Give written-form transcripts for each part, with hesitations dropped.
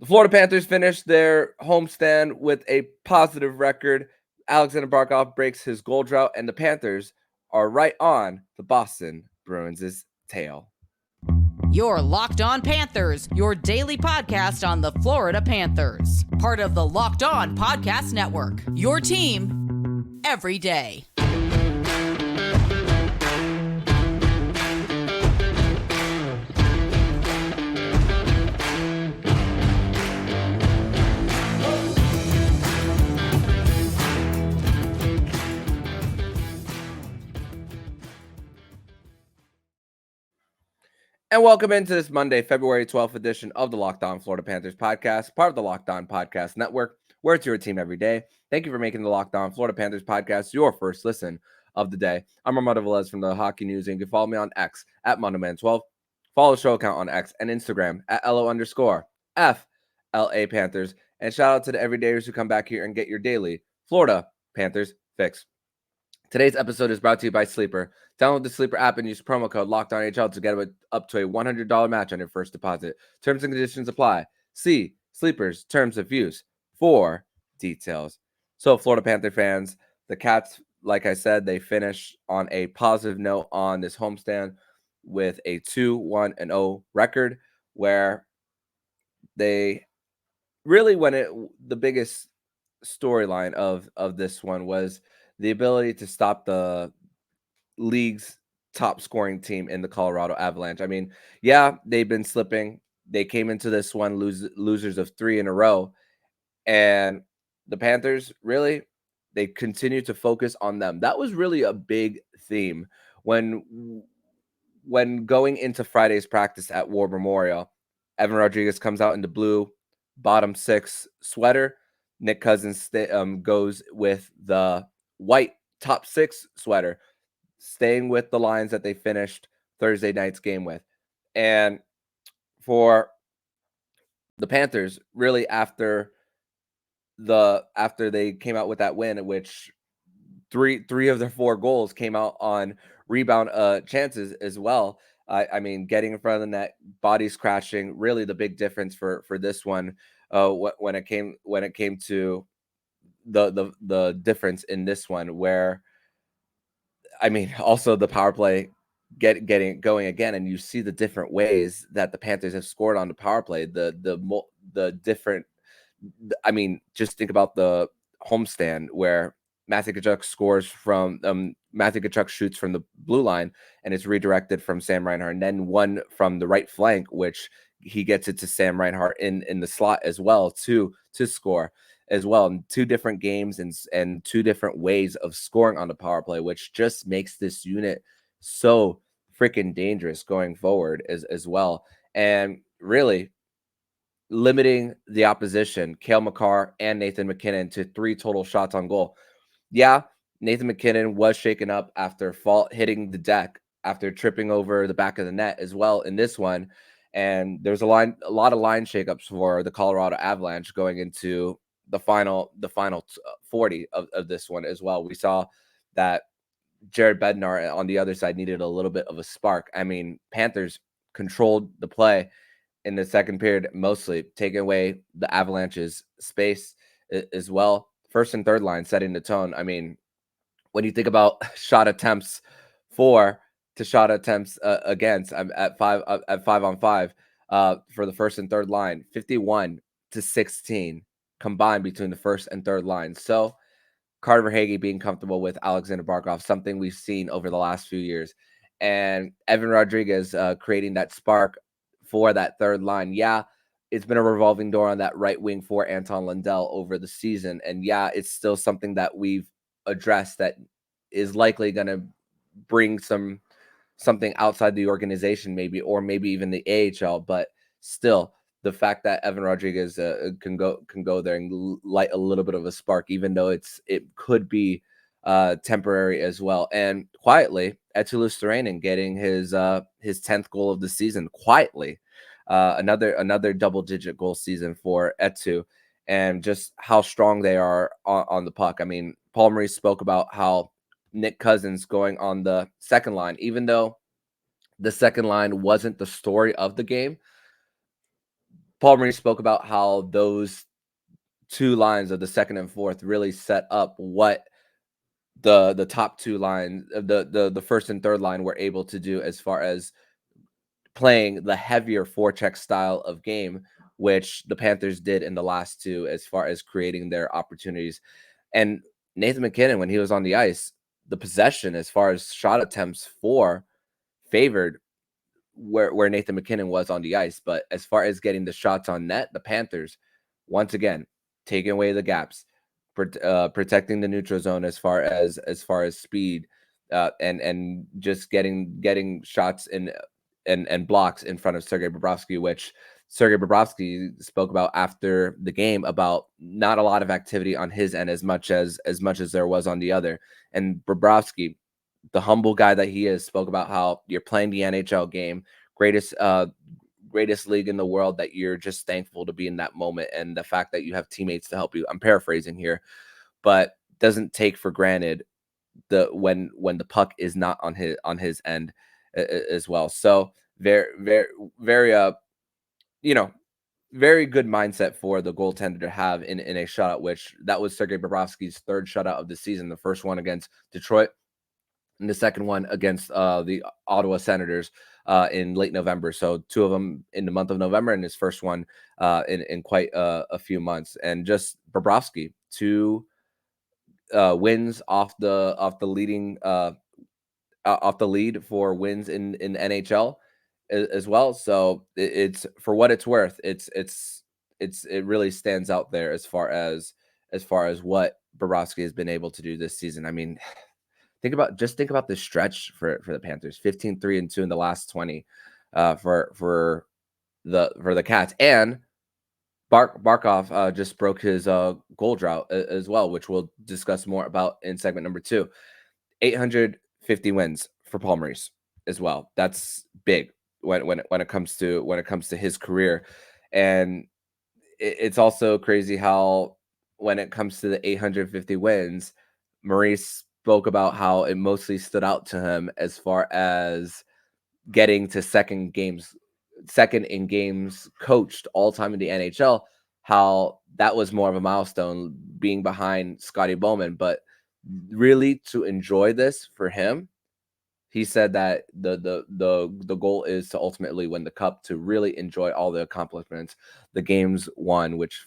The Florida Panthers finished their homestand with a positive record. Aleksander Barkov breaks his goal drought, and the Panthers are right on the Boston Bruins' tail. You're Locked On Panthers, your daily podcast on the Florida Panthers. Part of the Locked On Podcast Network, your team every day. And welcome into this Monday, February 12th edition of the Locked On Florida Panthers podcast, part of the Locked On Podcast Network, where it's your team every day. Thank you for making the Locked On Florida Panthers podcast your first listen of the day. I'm Armando Velez from the Hockey News, and you can follow me on X at MondoMan12. Follow the show account on X and Instagram at LO_FLA Panthers. And shout out to the everydayers who come back here and get your daily Florida Panthers fix. Today's episode is brought to you by Sleeper. Download the Sleeper app and use promo code LOCKEDONHL to get up to a $100 match on your first deposit. Terms and conditions apply. See Sleeper's terms of use for details. So, Florida Panther fans, the Cats, like I said, they finished on a positive note on this homestand with a 2-1-0 record, where they really the biggest storyline of this one was the ability to stop the league's top scoring team in the Colorado Avalanche. I mean, yeah, they've been slipping. They came into this one losers of 3 in a row, and the Panthers really, they continue to focus on them. That was really a big theme when going into Friday's practice at War Memorial. Evan Rodriguez comes out in the blue bottom 6 sweater. Nick Cousins goes with the white top 6 sweater, staying with the lines that they finished Thursday night's game with. And for the Panthers, really after they came out with that win, in which three of their 4 goals came out on rebound chances as well. I mean, getting in front of the net, bodies crashing, really the big difference for this one when it came to the difference in this one, where, I mean, also the power play getting it going again, and you see the different ways that the Panthers have scored on the power play. The different, I mean, just think about the homestand where Matthew Tkachuk shoots from the blue line, and it's redirected from Sam Reinhart, and then one from the right flank, which he gets it to Sam Reinhart in the slot as well to score as well, in 2 different games and 2 different ways of scoring on the power play, which just makes this unit so freaking dangerous going forward as well. And really limiting the opposition, Cale Makar and Nathan MacKinnon, to 3 total shots on goal. Yeah, Nathan MacKinnon was shaken up after hitting the deck after tripping over the back of the net as well in this one. And there's a lot of line shakeups for the Colorado Avalanche going into the final 40 of this one as well. We saw that Jared Bednar on the other side needed a little bit of a spark. I mean, Panthers controlled the play in the second period, mostly taking away the Avalanche's space as well. First and third line setting the tone. I mean, when you think about shot attempts for to shot attempts against, I'm at 5 on 5 for the first and third line, 51-16 combined between the first and third lines. So Carter Verhaeghe being comfortable with Aleksander Barkov, something we've seen over the last few years, and Evan Rodriguez creating that spark for that third line. Yeah, it's been a revolving door on that right wing for Anton Lundell over the season, and yeah, it's still something that we've addressed that is likely going to bring something outside the organization, maybe, or maybe even the AHL. But still, the fact that Evan Rodriguez can go there and light a little bit of a spark, even though it could be temporary as well. And quietly, Eetu Luostarinen getting his 10th goal of the season quietly. Another double-digit goal season for Eetu, and just how strong they are on the puck. I mean, Paul Maurice spoke about how Nick Cousins going on the second line, even though the second line wasn't the story of the game, Paul Maurice spoke about how those two lines of the second and fourth really set up what the top two lines, the first and third line were able to do as far as playing the heavier forecheck style of game, which the Panthers did in the last two as far as creating their opportunities. And Nathan MacKinnon, when he was on the ice, the possession as far as shot attempts for favored where Nathan MacKinnon was on the ice. But as far as getting the shots on net, the Panthers, once again, taking away the gaps, protecting the neutral zone as far as speed, and just getting shots and blocks in front of Sergei Bobrovsky, which Sergei Bobrovsky spoke about after the game about not a lot of activity on his end as much as there was on the other. And Bobrovsky, the humble guy that he is, spoke about how you're playing the NHL game, greatest league in the world, that you're just thankful to be in that moment, and the fact that you have teammates to help you. I'm paraphrasing here, but doesn't take for granted when the puck is not on his end as well. So very very very good mindset for the goaltender to have in a shutout, which that was Sergei Bobrovsky's third shutout of the season. The first one against Detroit, and the second one against the Ottawa Senators in late November. So two of them in the month of November, and his first one in quite a few months. And just Bobrovsky, two wins off the leading off the lead for wins in NHL as well. So it's, for what it's worth, it really stands out there as far as what Bobrovsky has been able to do this season. I mean, think about this stretch for the Panthers: 15-3-2 in the last 20 for the Cats. And Barkov just broke his goal drought as well, which we'll discuss more about in segment number 2. 850 wins for Paul Maurice as well. That's big when it comes to his career. And it's also crazy how, when it comes to the 850 wins, Maurice spoke about how it mostly stood out to him as far as getting to second in games coached all time in the NHL, how that was more of a milestone, being behind Scotty Bowman. But really, to enjoy this for him, he said that the goal is to ultimately win the cup, to really enjoy all the accomplishments, the games won, which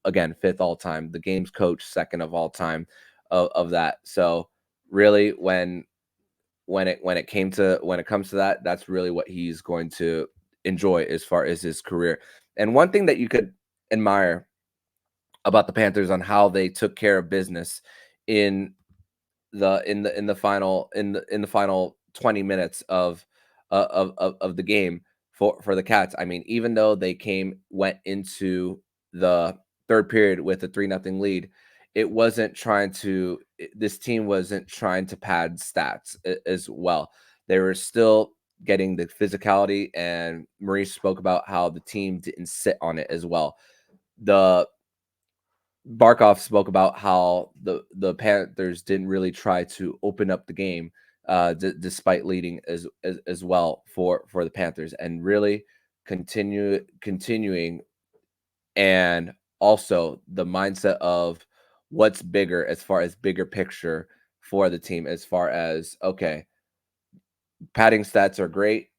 again, fifth all time, the games coached, second of all time of that. So really, when it comes to that, that's really what he's going to enjoy as far as his career. And one thing that you could admire about the Panthers on how they took care of business in the final 20 minutes of the game for the Cats. I mean, even though they went into the third period with a 3-0 lead, this team wasn't trying to pad stats as well. They were still getting the physicality, and Maurice spoke about how the team didn't sit on it as well. The Barkov spoke about how the Panthers didn't really try to open up the game, despite leading as well for the Panthers, and really continuing, and also the mindset of what's bigger, as far as bigger picture for the team, as far as, okay, padding stats are great,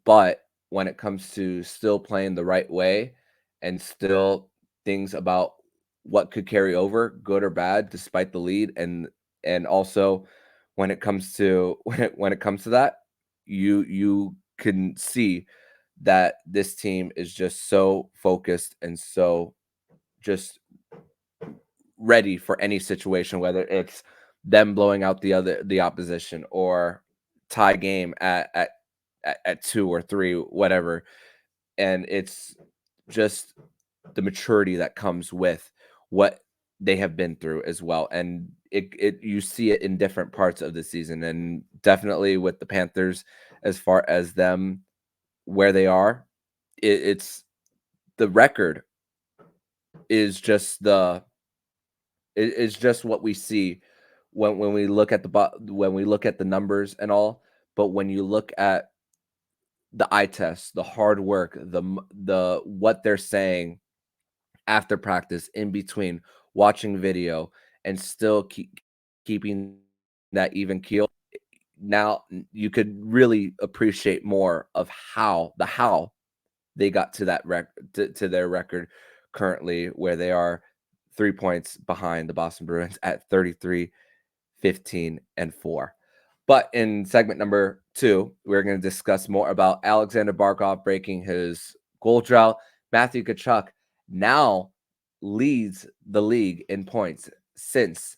but when it comes to still playing the right way, and still things about what could carry over, good or bad, despite the lead, and also when it comes to that, you can see that this team is just so focused and so just ready for any situation, whether it's them blowing out the opposition, or tie game at 2 or 3, whatever. And it's just the maturity that comes with what they have been through as well. And you see it in different parts of the season, and definitely with the Panthers, as far as them where they are, it's the record is just what we see when we look at the numbers and all. But when you look at the eye test, the hard work, the what they're saying after practice, in between, watching video, and still keeping that even keel. Now you could really appreciate more of how they got to that to their record currently, where they are 3 points behind the Boston Bruins at 33, 15, and 4. But in segment number 2, we're going to discuss more about Aleksander Barkov breaking his goal drought. Matthew Tkachuk now leads the league in points since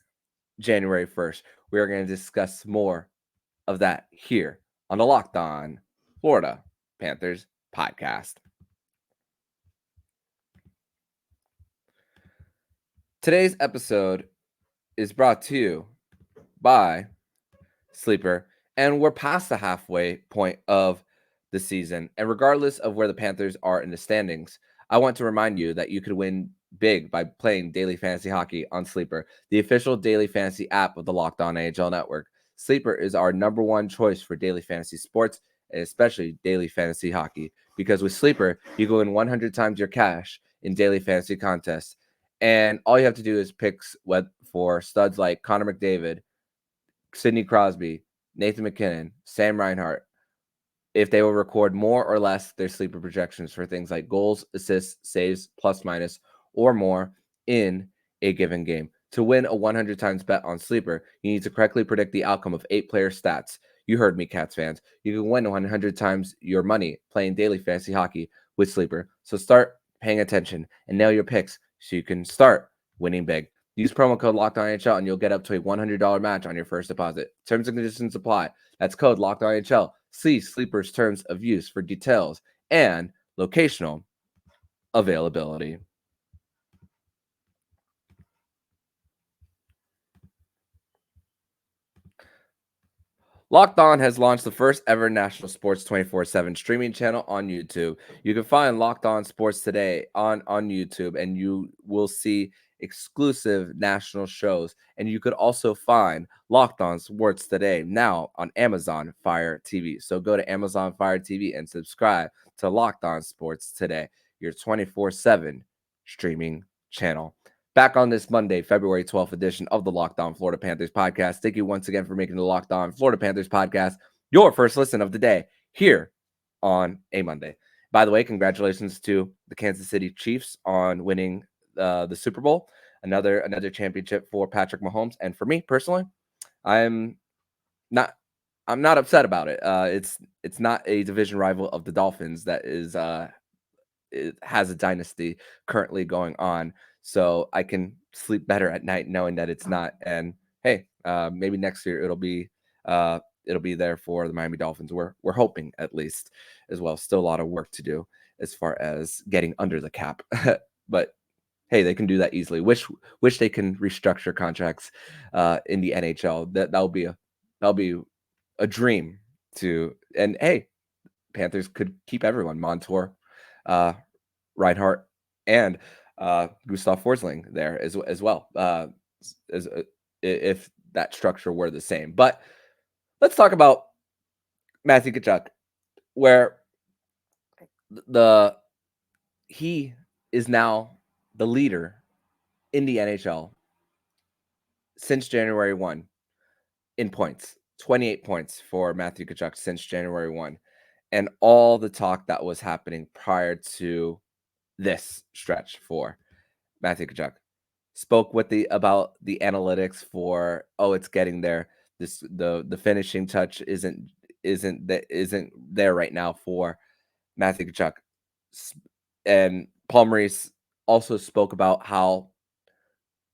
January 1st. We are going to discuss more of that here on the Locked On Florida Panthers podcast. Today's episode is brought to you by Sleeper, and we're past the halfway point of the season. And regardless of where the Panthers are in the standings, I want to remind you that you could win big by playing daily fantasy hockey on Sleeper, the official daily fantasy app of the Locked On AHL network. Sleeper is our number one choice for daily fantasy sports, and especially daily fantasy hockey, because with Sleeper, you can win 100 times your cash in daily fantasy contests. And all you have to do is pick for studs like Connor McDavid, Sidney Crosby, Nathan McKinnon, Sam Reinhart, if they will record more or less their sleeper projections for things like goals, assists, saves, plus minus, or more in a given game. To win a 100 times bet on Sleeper, you need to correctly predict the outcome of 8-player stats. You heard me, Cats fans. You can win 100 times your money playing daily fantasy hockey with Sleeper. So start paying attention and nail your picks so you can start winning big. Use promo code LOCKEDONNHL and you'll get up to a $100 match on your first deposit. Terms and conditions apply. That's code LOCKEDONNHL. See Sleeper's terms of use for details and locational availability. Locked On has launched the first ever national sports 24/7 streaming channel on YouTube. You can find Locked On Sports Today on YouTube, and you will see exclusive national shows. And you could also find Locked On Sports Today now on Amazon Fire TV. So go to Amazon Fire TV and subscribe to Locked On Sports Today, your 24/7 streaming channel. Back on this Monday, February 12th edition of the Locked On Florida Panthers podcast. Thank you once again for making the Locked On Florida Panthers podcast your first listen of the day here on a Monday. By the way, congratulations to the Kansas City Chiefs on winning the Super Bowl, another championship for Patrick Mahomes. And for me personally, I'm not upset about it. It's not a division rival of the Dolphins that is it has a dynasty currently going on, so I can sleep better at night knowing that it's not. And hey, maybe next year it'll be there for the Miami Dolphins. We're hoping, at least, as well. Still a lot of work to do as far as getting under the cap, but hey, they can do that easily. Wish they can restructure contracts in the NHL. That'll be a dream to. And hey, Panthers could keep everyone, Montour, Reinhart, and Gustav Forsling there as well, if that structure were the same. But let's talk about Matthew Tkachuk, where he is now the leader in the NHL since January 1 in points. 28 points for Matthew Tkachuk since January 1. And all the talk that was happening prior to this stretch for Matthew Tkachuk. Spoke about the analytics for, it's getting there. The finishing touch isn't there right now for Matthew Tkachuk. And Paul Maurice also spoke about how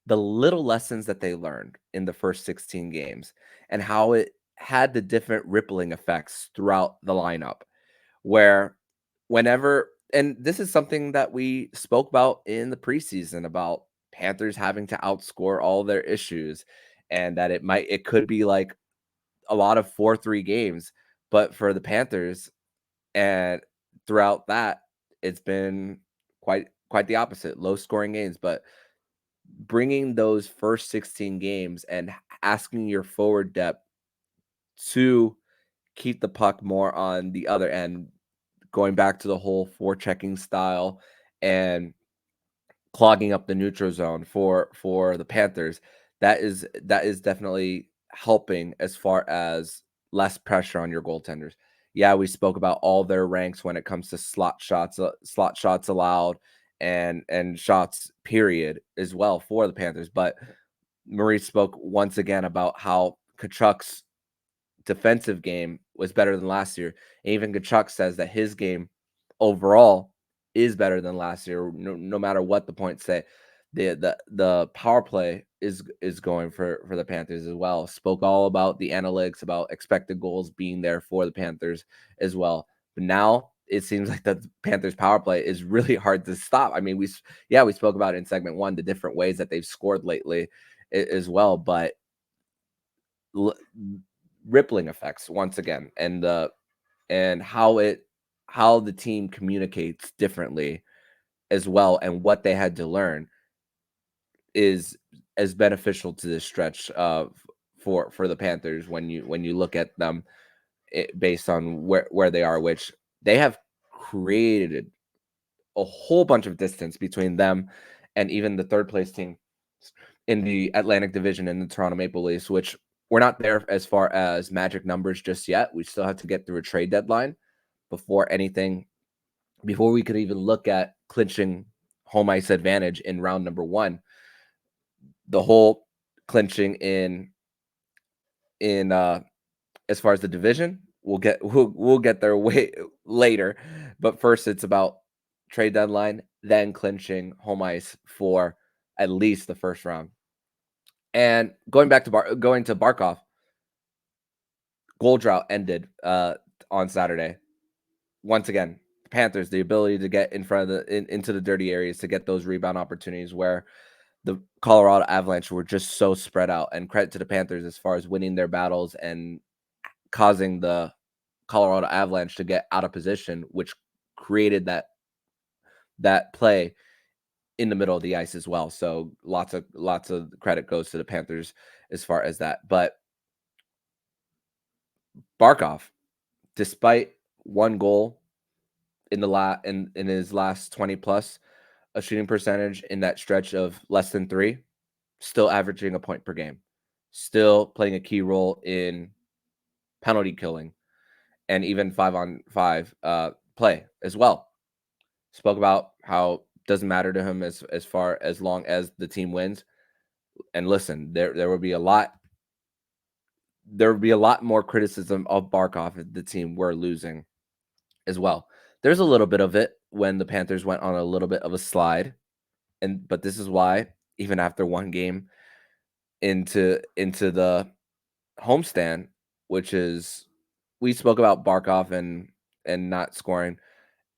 the little lessons that they learned in the first 16 games and how it had the different rippling effects throughout the lineup, where whenever, and this is something that we spoke about in the preseason about Panthers having to outscore all their issues, and that it could be like a lot of 4-3 games, but for the Panthers, and throughout that, it's been quite the opposite, low scoring games. But bringing those first 16 games and asking your forward depth to keep the puck more on the other end, going back to the whole forechecking style and clogging up the neutral zone for the Panthers, that is definitely helping as far as less pressure on your goaltenders. Yeah, we spoke about all their ranks when it comes to slot shots allowed, and shots period as well for the Panthers. But Marie spoke once again about how Tkachuk's defensive game was better than last year. And even Tkachuk says that his game overall is better than last year, no matter what the points say. The power play is going for the Panthers as well. Spoke all about the analytics, about expected goals being there for the Panthers as well. But now it seems like the Panthers power play is really hard to stop. I mean, we spoke about it in segment 1, the different ways that they've scored lately as well, but rippling effects once again, and how the team communicates differently as well, and what they had to learn is as beneficial to this stretch of for the Panthers when you look at them based on where they are, which they have created a whole bunch of distance between them and even the third place team in the Atlantic Division in the Toronto Maple Leafs, which we're not there as far as magic numbers just yet. We still have to get through a trade deadline before we could even look at clinching home ice advantage in round number 1. The whole clinching in as far as the division, we'll get there way later. But first, it's about trade deadline, then clinching home ice for at least the first round. And going to Barkov, goal drought ended on Saturday. Once again, Panthers, the ability to get in front of into the dirty areas to get those rebound opportunities where the Colorado Avalanche were just so spread out. And credit to the Panthers as far as winning their battles and causing the Colorado Avalanche to get out of position, which created that play in the middle of the ice as well. So lots of credit goes to the Panthers as far as that. But Barkov, despite one goal in his last 20 plus, a shooting percentage in that stretch of less than 3, still averaging a point per game, still playing a key role in penalty killing and even 5-on-5 play as well. Spoke about how it doesn't matter to him as far as long as the team wins. And listen, there would be a lot more criticism of Barkov if the team were losing as well. There's a little bit of it when the Panthers went on a little bit of a slide, but this is why even after one game into the homestand, which is, we spoke about Barkov and not scoring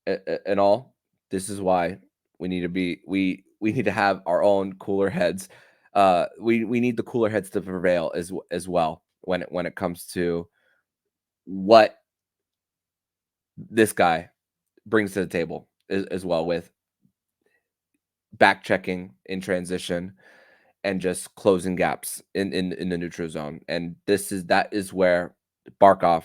and all. This is why we need to have our own cooler heads. We need the cooler heads to prevail as well when it comes to what this guy brings to the table as well, with back checking in transition and just closing gaps in the neutral zone. And that is where Barkov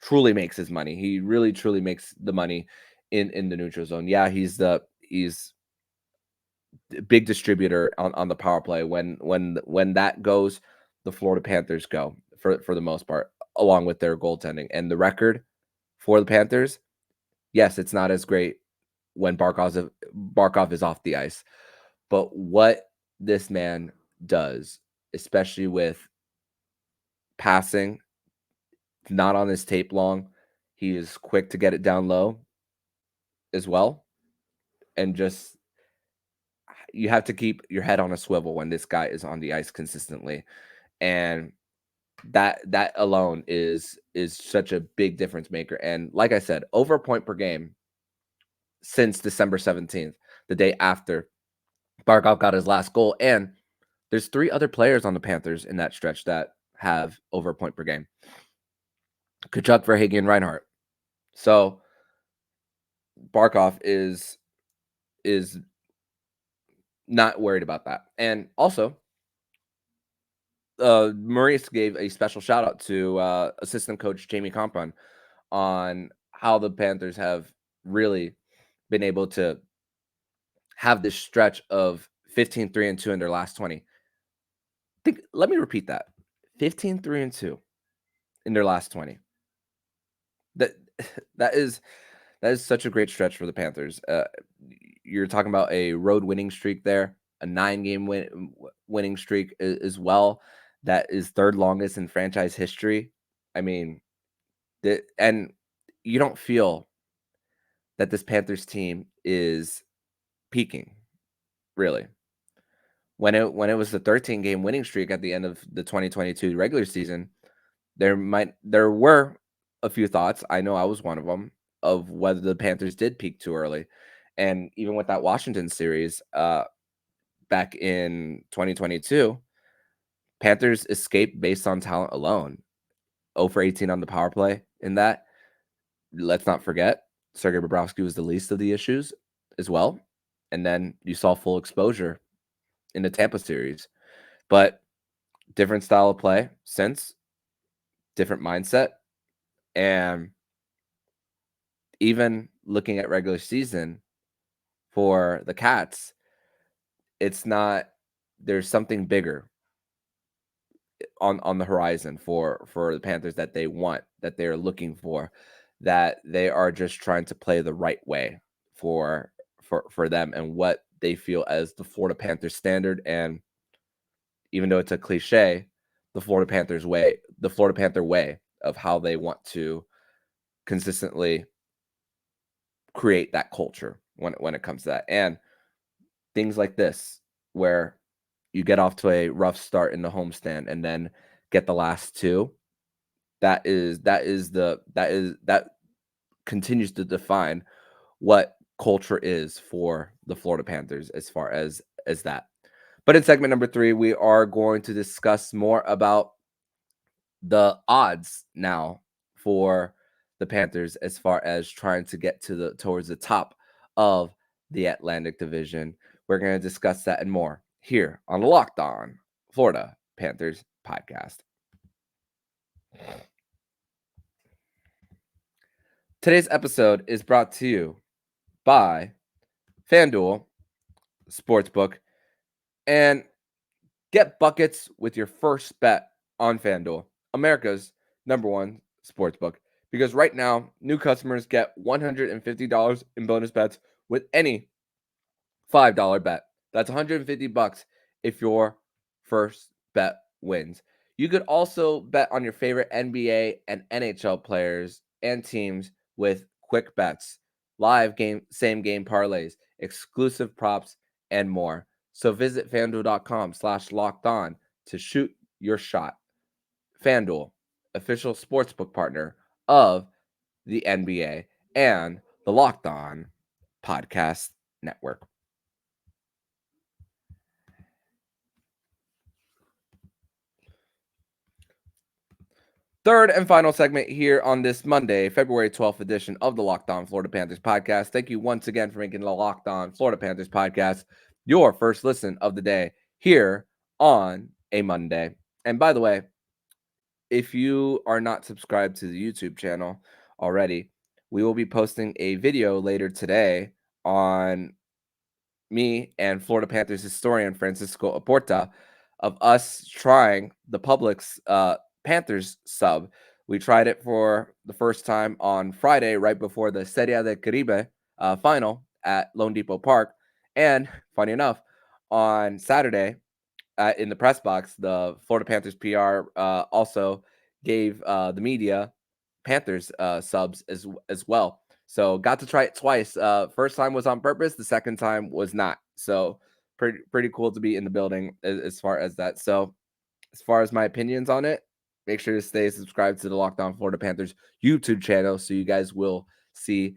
truly makes his money. He really truly makes the money in the neutral zone. Yeah, he's the big distributor on the power play. When that goes, the Florida Panthers go for the most part, along with their goaltending. And the record for the Panthers, yes, it's not as great when Barkov is off the ice, but what this man does, especially with passing, not on his tape long, he is quick to get it down low as well, and just, you have to keep your head on a swivel when this guy is on the ice consistently. And that alone is such a big difference maker. And like I said, over a point per game since December 17th, the day after Barkov got his last goal. And there's 3 other players on the Panthers in that stretch that have over a point per game: Tkachuk, Verhaeghe, and Reinhart. So Barkov is not worried about that. And also, Maurice gave a special shout out to assistant coach Jamie Compon on how the Panthers have really been able to have this stretch of 15-3-2 in their last 20. Let me repeat that. 15-3-2 in their last 20. That that is that is such a great stretch for the Panthers. You're talking about a road winning streak there, a 9-game winning streak as well. That is third longest in franchise history. I mean, and you don't feel that this Panthers team is peaking, really. When it was the 13-game winning streak at the end of the 2022 regular season, there were a few thoughts. I know I was one of them, of whether the Panthers did peak too early. And even with that Washington series back in 2022, Panthers escaped based on talent alone. 0 for 18 on the power play in that. Let's not forget, Sergei Bobrovsky was the least of the issues as well. And then you saw full exposure in the Tampa series. But different style of play since, different mindset. And even looking at regular season for the Cats, it's not, there's something bigger on the horizon for the Panthers that they want, that they're looking for, that they are just trying to play the right way for them and what they feel as the Florida Panthers standard. And even though it's a cliche, the Florida Panthers way, the Florida Panther way of how they want to consistently create that culture when it comes to that. And things like this, where you get off to a rough start in the homestand and then get the last two, that continues to define what culture is for the Florida Panthers as far as that. But in segment number 3, we are going to discuss more about the odds now for the Panthers as far as trying to get towards the top of the Atlantic Division. We're going to discuss that and more here on the Locked On Florida Panthers podcast. Today's episode is brought to you by FanDuel Sportsbook, and get buckets with your first bet on FanDuel, America's #1 sportsbook. Because right now, new customers get $150 in bonus bets with any $5 bet. That's $150 if your first bet wins. You could also bet on your favorite NBA and NHL players and teams with quick bets, live game, same game parlays, exclusive props, and more. So visit fanduel.com/lockedon to shoot your shot. FanDuel, official sportsbook partner of the NBA and the Locked On Podcast Network. Third and final segment here on this Monday, February 12th edition of the Locked On Florida Panthers podcast. Thank you once again for making the Locked On Florida Panthers podcast your first listen of the day here on a Monday. And by the way, if you are not subscribed to the YouTube channel already, we will be posting a video later today on me and Florida Panthers historian Francisco Aporta of us trying the Publix Panthers sub. We tried it for the first time on Friday, right before the Serie del Caribe final at Lone Depot Park. And funny enough, on Saturday in the press box, the Florida Panthers PR also gave the media Panthers subs as well. So got to try it twice. First time was on purpose. The second time was not. So pretty cool to be in the building as far as that. So as far as my opinions on it, make sure to stay subscribed to the Locked On Florida Panthers YouTube channel so you guys will see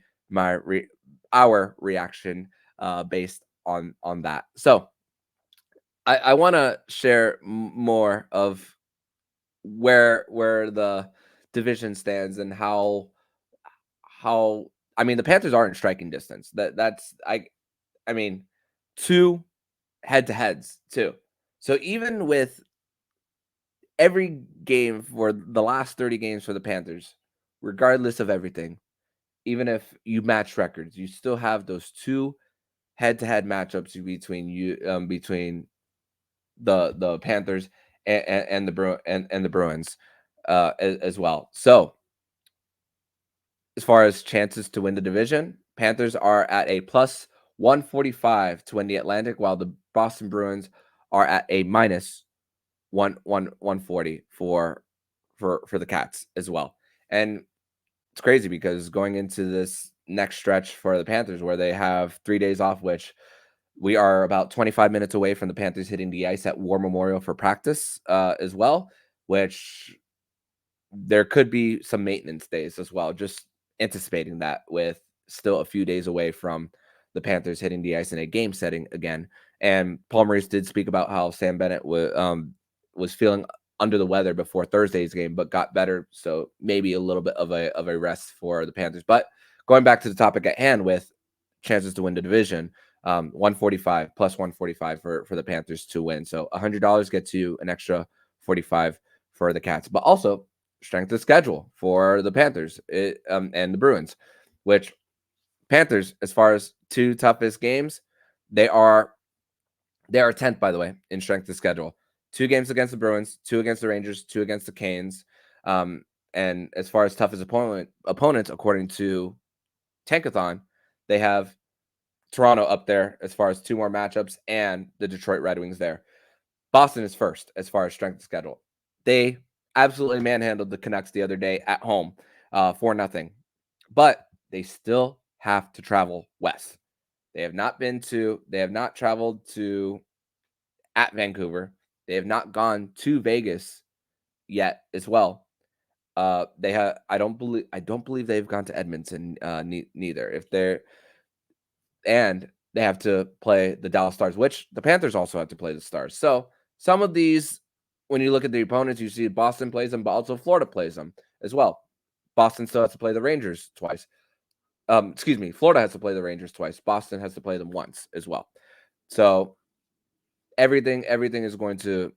our reaction based on that. So I want to share more of where the division stands and how I mean the Panthers are in striking distance. That's I mean 2 head-to-heads too. So even with every game for the last 30 games for the Panthers, regardless of everything, even if you match records, you still have those two head-to-head matchups between the Panthers and the Bruins as well. So as far as chances to win the division, Panthers are at a plus 145 to win the Atlantic, while the Boston Bruins are at a minus 140 for the Cats as well. And it's crazy because going into this next stretch for the Panthers, where they have 3 days off, which we are about 25 minutes away from the Panthers hitting the ice at War Memorial for practice as well, which there could be some maintenance days as well. Just anticipating that with still a few days away from the Panthers hitting the ice in a game setting again. And Paul Maurice did speak about how Sam Bennett was feeling under the weather before Thursday's game, but got better. So maybe a little bit of a rest for the Panthers. But going back to the topic at hand with chances to win the division, 145 plus 145 for the Panthers to win. So $100 gets you an extra 45 for the Cats, but also strength of schedule for the Panthers and the Bruins, which Panthers, as far as two toughest games, they are 10th, by the way, in strength of schedule. 2 games against the Bruins, 2 against the Rangers, 2 against the Canes. And as far as toughest opponents, according to Tankathon, they have Toronto up there as far as 2 more matchups and the Detroit Red Wings there. Boston is first as far as strength of schedule. They absolutely manhandled the Canucks the other day at home, 4-0. But they still have to travel west. They have not traveled to at Vancouver. They have not gone to Vegas yet as well. They have. I don't believe they've gone to Edmonton neither. And they have to play the Dallas Stars, which the Panthers also have to play the Stars. So some of these, when you look at the opponents, you see Boston plays them, but also Florida plays them as well. Boston still has to play the Rangers twice. Florida has to play the Rangers twice. Boston has to play them once as well. So everything is going to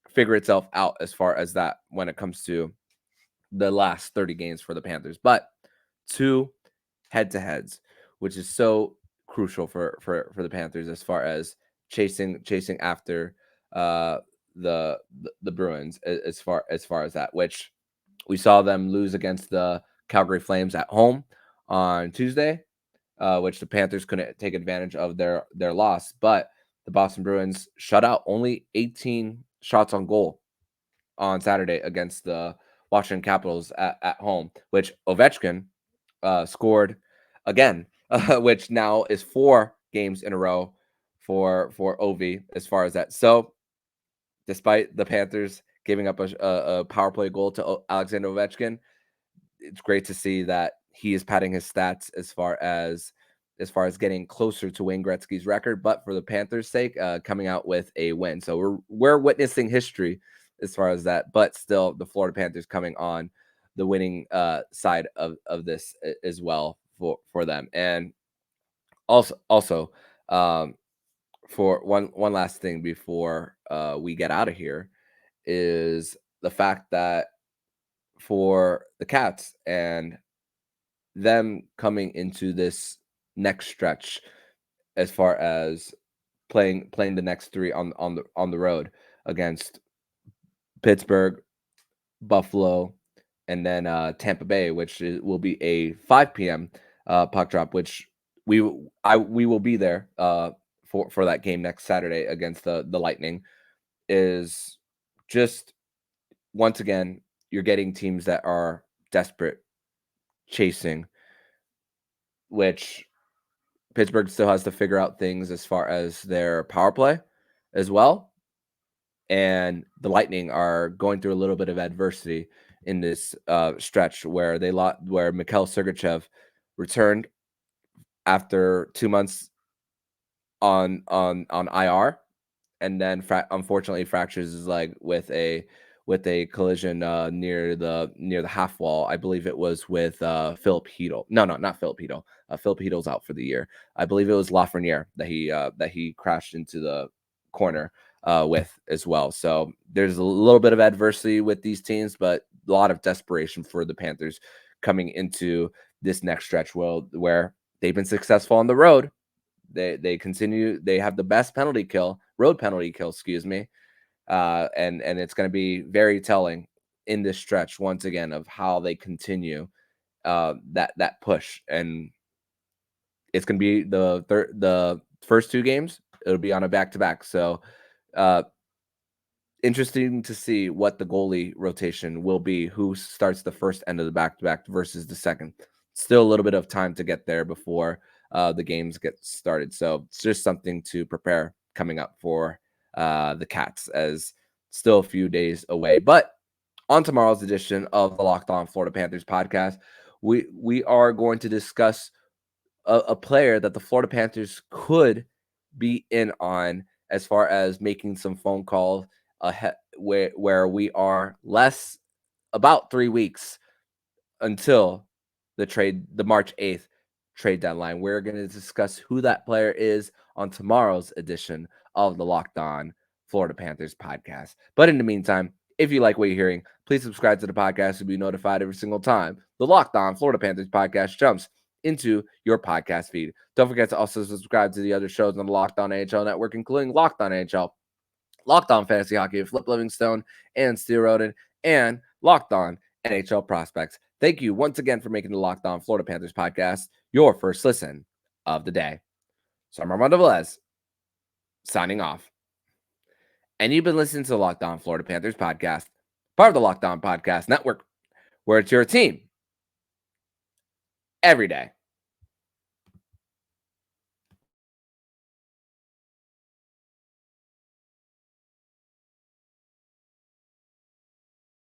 figure itself out as far as that when it comes to the last 30 games for the Panthers. But 2 head-to-heads, which is so crucial for the Panthers as far as chasing after the Bruins as far as that, which we saw them lose against the Calgary Flames at home on Tuesday, which the Panthers couldn't take advantage of their loss. But the Boston Bruins shut out only 18 shots on goal on Saturday against the Washington Capitals at home, which Ovechkin scored again, which now is 4 games in a row for Ovi as far as that. So despite the Panthers giving up a power play goal to Aleksander Ovechkin, it's great to see that he is padding his stats as far as getting closer to Wayne Gretzky's record, but for the Panthers' sake, coming out with a win. So we're witnessing history as far as that, but still the Florida Panthers coming on the winning side of this as well for them. And also for one last thing before we get out of here is the fact that for the Cats and them coming into this next stretch as far as playing the next 3 on the road against Pittsburgh, Buffalo, and then Tampa Bay, which will be a 5 p.m. Puck drop, which we will be there for that game next Saturday against the Lightning. Is just once again you're getting teams that are desperate chasing, which Pittsburgh still has to figure out things as far as their power play as well. And the Lightning are going through a little bit of adversity in this stretch where Mikhail Sergachev returned after 2 months on IR, and then unfortunately fractures his leg with a collision near the half wall. I believe it was with Philip Hedl. No, not Philip Hedl. Philip Hedl's out for the year. I believe it was Lafreniere that he crashed into the corner with as well. So there's a little bit of adversity with these teams, but lot of desperation for the Panthers coming into this next stretch where they've been successful on the road. They continue. They have the best road penalty kill, excuse me. And it's going to be very telling in this stretch once again of how they continue that push. And it's going to be the first 2 games. It'll be on a back-to-back. So interesting to see what the goalie rotation will be, who starts the first end of the back-to-back versus the second. Still a little bit of time to get there before the games get started. So it's just something to prepare coming up for the Cats, as still a few days away. But on tomorrow's edition of the Locked On Florida Panthers podcast, we are going to discuss a player that the Florida Panthers could be in on, as far as making some phone calls ahead, where we are about 3 weeks until the March 8th trade deadline. We're going to discuss who that player is on tomorrow's edition of the Locked On Florida Panthers podcast. But in the meantime, if you like what you're hearing, please subscribe to the podcast to be notified every single time the Locked On Florida Panthers podcast jumps into your podcast feed. Don't forget to also subscribe to the other shows on the Locked On NHL network, including Locked On NHL, Locked On Fantasy Hockey with Flip Livingstone and Steel Roden, and Locked On NHL Prospects. Thank you once again for making the Locked On Florida Panthers podcast your first listen of the day. So I'm Armando Velez, signing off. And you've been listening to the Locked On Florida Panthers podcast, part of the Locked On Podcast Network, where it's your team every day.